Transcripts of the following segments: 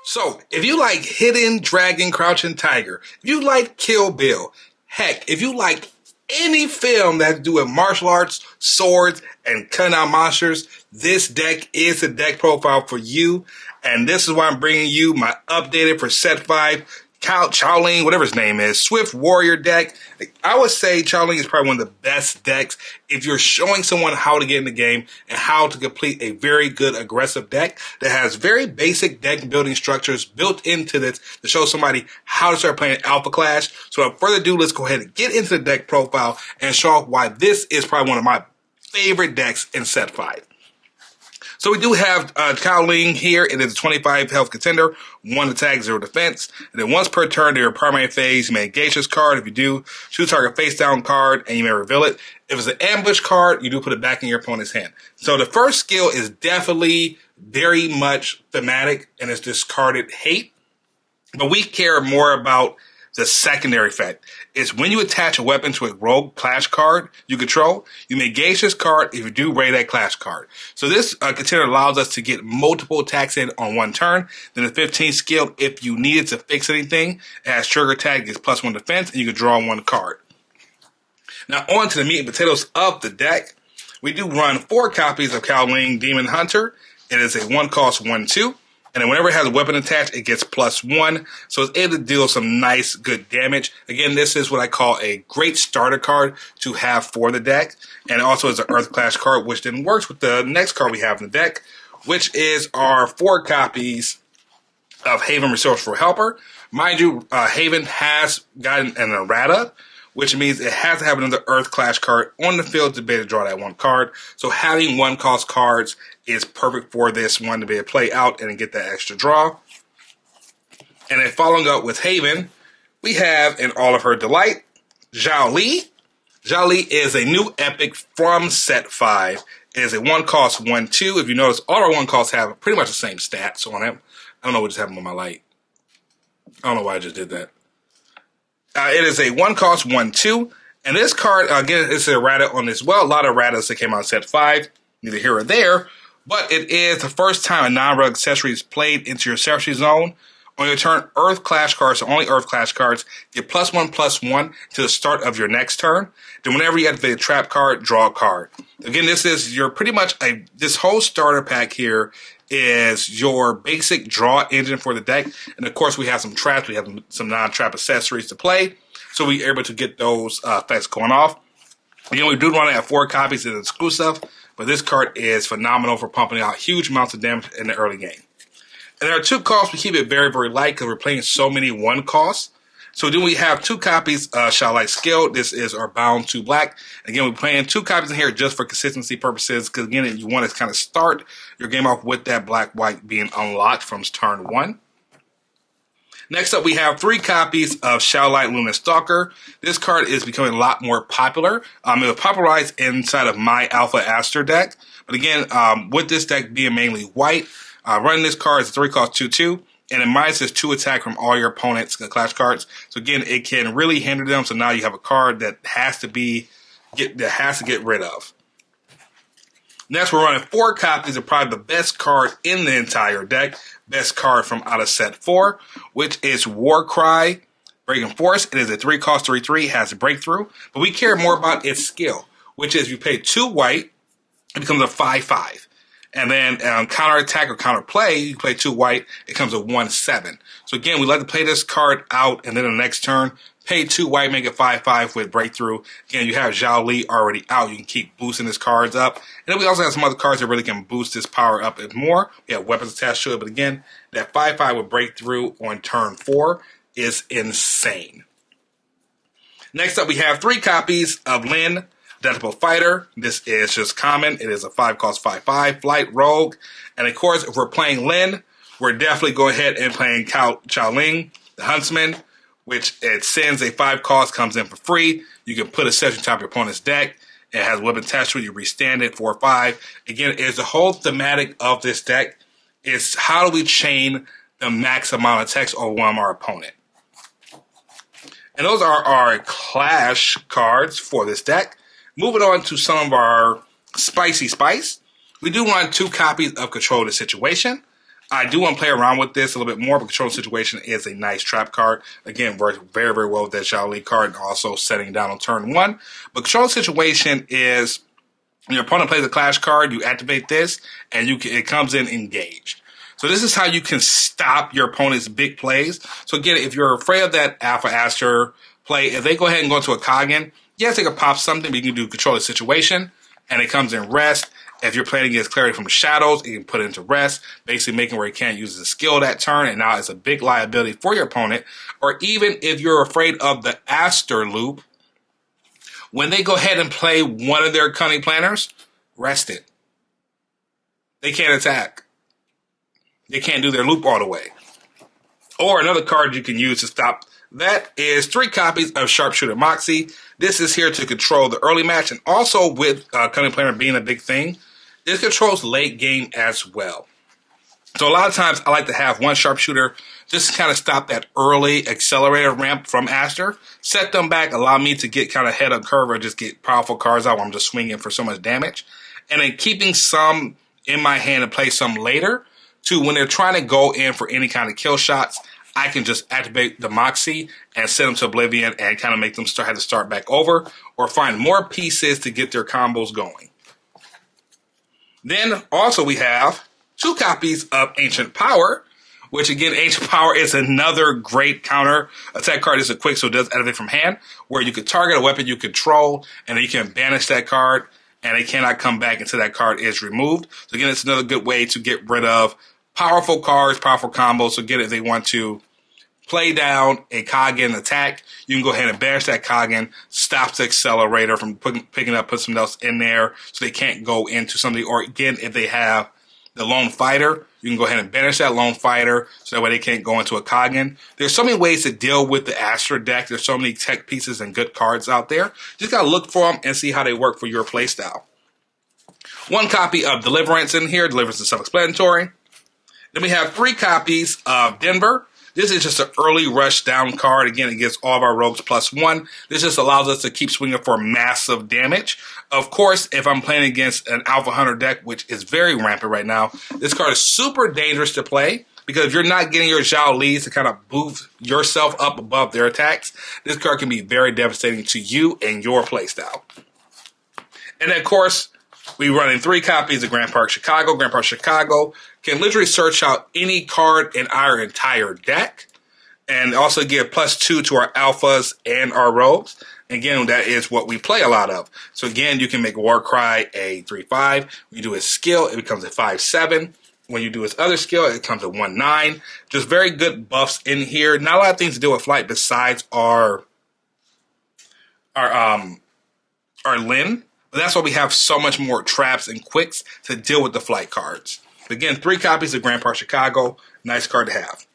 So, if you like Hidden Dragon, Crouching Tiger, if you like Kill Bill, heck, if you like any film that's doing martial arts, swords, and cutting out monsters, this deck is the deck profile for you. And this is why I'm bringing you my updated for set 5 Shaolin, whatever his name is, Swift Warrior deck. I would say Shaolin is probably one of the best decks if you're showing someone how to get in the game and how to complete a very good aggressive deck that has very basic deck building structures built into this to show somebody how to start playing Alpha Clash. So without further ado, let's go ahead and get into the deck profile and show off why this is probably one of my favorite decks in set 5. So we do have Shaolin here. It is a 25 health contender, 1 attack, 0 defense. And then once per turn, during your primary phase, you may engage this card. If you do, choose target face down card, and you may reveal it. If it's an ambush card, you do put it back in your opponent's hand. So the first skill is definitely very much thematic, and it's discarded hate. But we care more about the secondary effect. Is when you attach a weapon to a rogue clash card you control, you may engage this card if you do raid that clash card. So this contender allows us to get multiple attacks in on one turn. Then the 15th skill, if you needed to fix anything, it has trigger attack, gets +1 defense, and you can draw 1 card. Now on to the meat and potatoes of the deck. We do run 4 copies of Shaolin Demon Hunter. It is a 1 cost 1/2. And then whenever it has a weapon attached, it gets +1. So it's able to deal some nice, good damage. Again, this is what I call a great starter card to have for the deck. And also is an Earth Clash card, which then works with the next card we have in the deck, which is our 4 copies of Haven Resourceful Helper. Mind you, Haven has gotten an errata, which means it has to have another Earth Clash card on the field to be able to draw that 1 card. So having 1 cost cards is perfect for this one to be able to play out and get that extra draw. And then following up with Haven, we have in all of her delight, Zhao Li. Zhao Li is a new epic from set 5. It is a 1 cost 1/2. If you notice, all our 1 costs have pretty much the same stats on him. I don't know what just happened with my light. I don't know why I just did that. It is a 1 cost 1/2. And this card, again, is a errata on as well. A lot of erratas that came out in set 5, neither here or there. But it is the first time a non-rug accessory is played into your accessory zone. On your turn, Earth Clash cards, so only Earth Clash cards, get +1/+1 to the start of your next turn. Then whenever you activate a trap card, draw a card. Again, this is your pretty much this whole starter pack here is your basic draw engine for the deck. And of course, we have some traps. We have some non-trap accessories to play. So we're able to get those effects going off. Again, we do run it at 4 copies. It's exclusive. But this card is phenomenal for pumping out huge amounts of damage in the early game. And there are 2 costs. We keep it very, very light because we're playing so many 1 costs. So then we have 2 copies of Shaolin Skill. This is our Bound to Black. Again, we're playing 2 copies in here just for consistency purposes. Because again, you want to kind of start your game off with that black-white being unlocked from turn 1. Next up, we have 3 copies of Shaolin Lunar Stalker. This card is becoming a lot more popular. It was popularized inside of my Alpha Aster deck. But again, with this deck being mainly white, running this card is a 3 cost 2/2. And it minuses 2 attack from all your opponent's clash cards. So again, it can really hinder them. So now you have a card that has to get rid of. Next, we're running 4 copies of probably the best card in the entire deck. Best card from out of set 4, which is Warcry Breaking Force. It is a 3 cost 3/3, has a breakthrough. But we care more about its skill, which is you pay 2 white, it becomes a 5/5. And then counter attack or counter play, you play 2 white, it comes a 1/7. So again, we like to play this card out, and then the next turn, pay 2 white, make it 5/5 with breakthrough. Again, you have Zhao Li already out. You can keep boosting his cards up. And then we also have some other cards that really can boost this power up and more. We have weapons attached to it, but again, that 5/5 with breakthrough on turn 4 is insane. Next up, we have 3 copies of Lin, Adaptable Fighter. This is just common. It is a 5 cost 5/5 flight rogue. And of course, if we're playing Lin, we're definitely going ahead and playing Shaolin, the Huntsman, which it sends a 5 cost, comes in for free. You can put a session top of your opponent's deck. It has weapon attached to it. You restand it 4/5. Again, it's the whole thematic of this deck. It's how do we chain the max amount of attacks over one of our opponent. And those are our Clash cards for this deck. Moving on to some of our spicy spice. We do want 2 copies of Control the Situation. I do want to play around with this a little bit more, but Control Situation is a nice trap card. Again, works very, very well with that Xiao Li card and also setting down on turn 1. But Control Situation is, your opponent plays a Clash card, you activate this, and it comes in engaged. So this is how you can stop your opponent's big plays. So again, if you're afraid of that Alpha Aster play, if they go ahead and go into a Kagen, yes, they can pop something, but you can do Control the Situation, and it comes in rest. If you're playing against Clarity from the Shadows, you can put it into rest, basically making where he can't use his skill that turn, and now it's a big liability for your opponent. Or even if you're afraid of the Aster loop, when they go ahead and play one of their Cunning Planners, rest it. They can't attack. They can't do their loop all the way. Or another card you can use to stop that is 3 copies of Sharpshooter Moxie. This is here to control the early match, and also with Cunning Planner being a big thing, this controls late game as well. So a lot of times I like to have one Sharpshooter just to kind of stop that early accelerator ramp from Aster, set them back, allow me to get kind of head of curve or just get powerful cards out while I'm just swinging for so much damage, and then keeping some in my hand and play some later to when they're trying to go in for any kind of kill shots, I can just activate the Moxie and send them to Oblivion and kind of make them have to start back over or find more pieces to get their combos going. Then also we have 2 copies of Ancient Power, which again, Ancient Power is another great counter attack card. It's a quick, so it does activate from hand, where you can target a weapon you control and then you can banish that card and it cannot come back until that card is removed. So again, it's another good way to get rid of powerful cards, powerful combos. So again, if they want to play down a Kagen attack, you can go ahead and banish that Kagen, stops the accelerator from picking up, put something else in there so they can't go into something. Or again, if they have the Lone Fighter, you can go ahead and banish that Lone Fighter so that way they can't go into a Kagen. There's so many ways to deal with the Astra deck. There's so many tech pieces and good cards out there. Just got to look for them and see how they work for your playstyle. 1 copy of Deliverance in here. Deliverance is self-explanatory. Then we have 3 copies of Denver. This is just an early rush down card. Again, it gives all of our rogues +1. This just allows us to keep swinging for massive damage. Of course, if I'm playing against an Alpha Hunter deck, which is very rampant right now, this card is super dangerous to play because if you're not getting your Xiao Li's to kind of boost yourself up above their attacks, this card can be very devastating to you and your playstyle. And then, of course, we run in 3 copies of Grand Park Chicago. Grand Park Chicago can literally search out any card in our entire deck and also give +2 to our alphas and our rogues. Again, that is what we play a lot of. So again, you can make Warcry a 3/5. When you do his skill, it becomes a 5/7. When you do his other skill, it becomes a 1/9. Just very good buffs in here. Not a lot of things to do with flight besides our Lin. But that's why we have so much more traps and quicks to deal with the flight cards. But again, 3 copies of Grand Park Chicago. Nice card to have.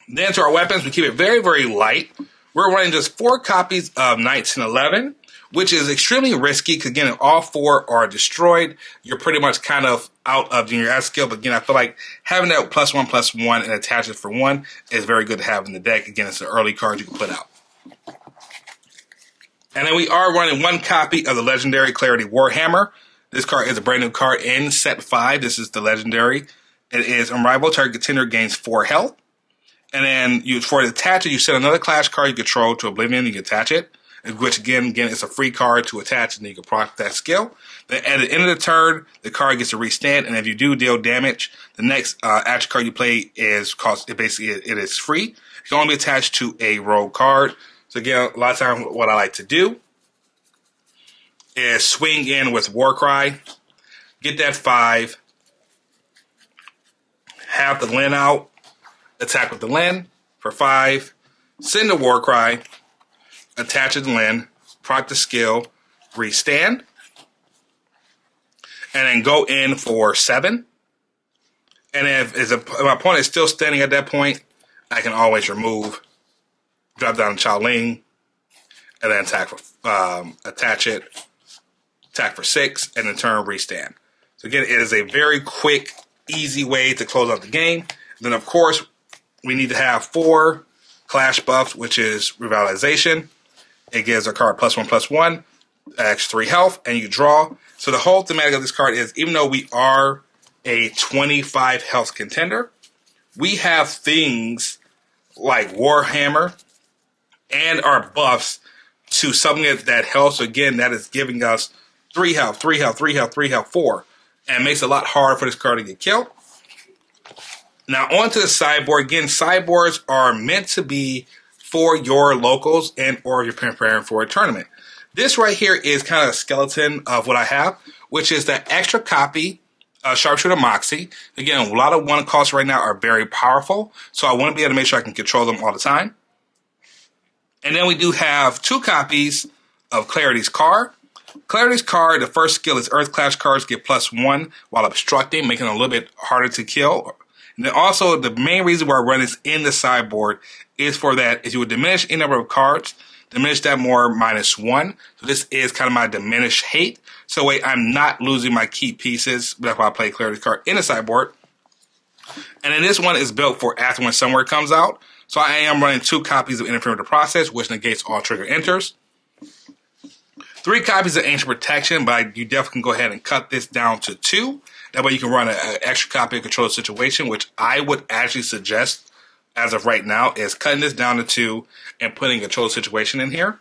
Then to our weapons, we keep it very, very light. We're running just 4 copies of 1911, which is extremely risky because, again, if all 4 are destroyed, you're pretty much kind of out of your S skill. But again, I feel like having that +1/+1 and attach it for 1 is very good to have in the deck. Again, it's an early card you can put out. And then we are running 1 copy of the legendary Clarity Warhammer. This card is a brand new card in set 5. This is the legendary. It is unrivaled. Target contender gains 4 health. And then for the attach it, you set another Clash card you control to Oblivion. You can attach it, which again is a free card to attach, and then you can proc that skill. Then at the end of the turn, the card gets to restand, and if you do deal damage, the next action card you play is it is free. It can only be attached to a rogue card. So again, a lot of times what I like to do is swing in with Warcry, get that 5, have the Lin out, attack with the Lin for 5, send the Warcry, attach the Lin, proc the skill, restand, and then go in for 7. And if my opponent is still standing at that point, I can always remove, drop down to Chao Ling, and then attach it, attack for 6, and then turn restand. So again, it is a very quick, easy way to close out the game. Then of course, we need to have 4 Clash buffs, which is Revitalization. It gives a card +1/+1, adds 3 health, and you draw. So the whole thematic of this card is, even though we are a 25 health contender. We have things like Warhammer and our buffs to something that helps. So again, that is giving us 3 health, 3 health, 3 health, 3 health, 4. And makes it a lot harder for this card to get killed. Now on to the sideboard. Again, sideboards are meant to be for your locals and or if you're preparing for a tournament. This right here is kind of a skeleton of what I have, which is that extra copy Sharpshooter Moxie. Again, a lot of one costs right now are very powerful, so I want to be able to make sure I can control them all the time. And then we do have 2 copies of Clarity's Card. Clarity's Card, the first skill is Earth Clash cards get +1 while obstructing, making it a little bit harder to kill. And then also, the main reason why I run this in the sideboard is for that, if you would diminish any number of cards, diminish that more -1. So this is kind of my diminish hate. So wait, I'm not losing my key pieces. That's why I play Clarity's Card in the sideboard. And then this one is built for after when Somewhere comes out. So I am running 2 copies of Interfere with the Process, which negates all trigger enters. 3 copies of Ancient Protection, but you definitely can go ahead and cut this down to 2. That way you can run an extra copy of Control the Situation, which I would actually suggest as of right now is cutting this down to 2 and putting Control the Situation in here.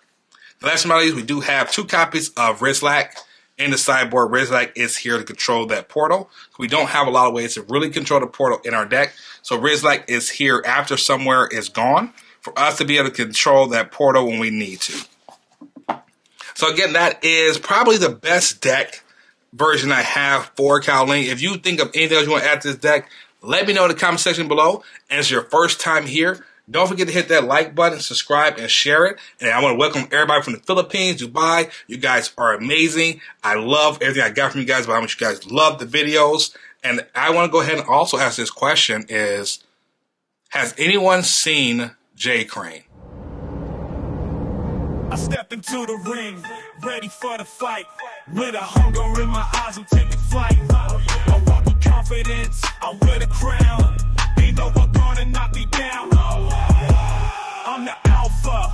Last but not least, we do have 2 copies of Rizlak in the sideboard. Rizlak is here to control that portal. We don't have a lot of ways to really control the portal in our deck. So Rizlak is here after Somewhere is gone for us to be able to control that portal when we need to. So again, that is probably the best deck version I have for Cowling. If you think of anything else you want to add to this deck, let me know in the comment section below. And it's your first time here, don't forget to hit that like button, subscribe, and share it. And I want to welcome everybody from the Philippines, Dubai. You guys are amazing. I love everything I got from you guys, about how much you guys love the videos. And I want to go ahead and also ask this question is, has anyone seen J. Crane? I step into the ring, ready for the fight. With a hunger in my eyes, I'm taking flight. I walk with confidence, I'm with a